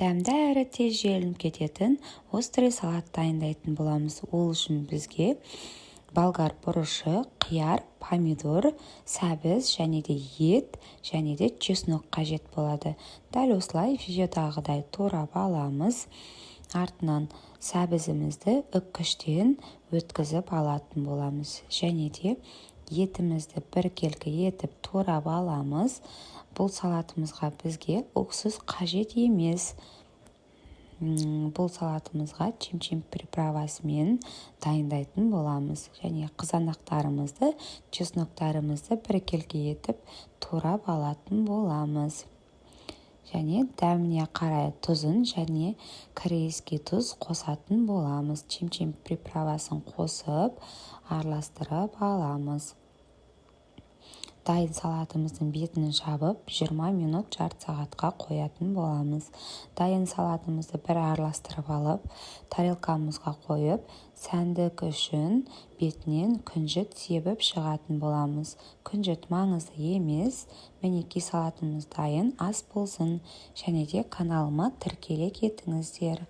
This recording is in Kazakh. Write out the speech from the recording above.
дәмді әрі тез желініп кететін острый салат дайындайтын боламыз. Ол үшін бізге болгар бұрышы, қияр, помидор, сәбіз және де ет және де чеснок қажет болады. Дәл осылай видеодағыдай турап аламыз. Артынан сәбізімізді үккіштен өткізіп алатын боламыз. Және де етімізді біркелкі етіп турап аламыз. Бұл салатымызға бізге уксус қажет емес. Бұл салатымызға чим-чим приправасымен дайындайтын боламыз. Және қызанақтарымызды, чесноктарымызды біркелкі етіп турап алатын боламыз. Және дәміне қарай тұзын және корейский тұз қосатын боламыз. Чим-чим приправасын қосып, араластырып аламыз. Дайын салатымыздың бетінің жабып 20 минут жарты сағатқа қоятын боламыз. Дайын салатымызды бір араластырып алып, тарелкамызға қойып, сәндік үшін бетінен күнжіт себіп шығатын боламыз. Күнжіт маңызды емес. Мінекей салатымыз дайын, ас болсын. Және де каналыма тіркеле кетіңіздер.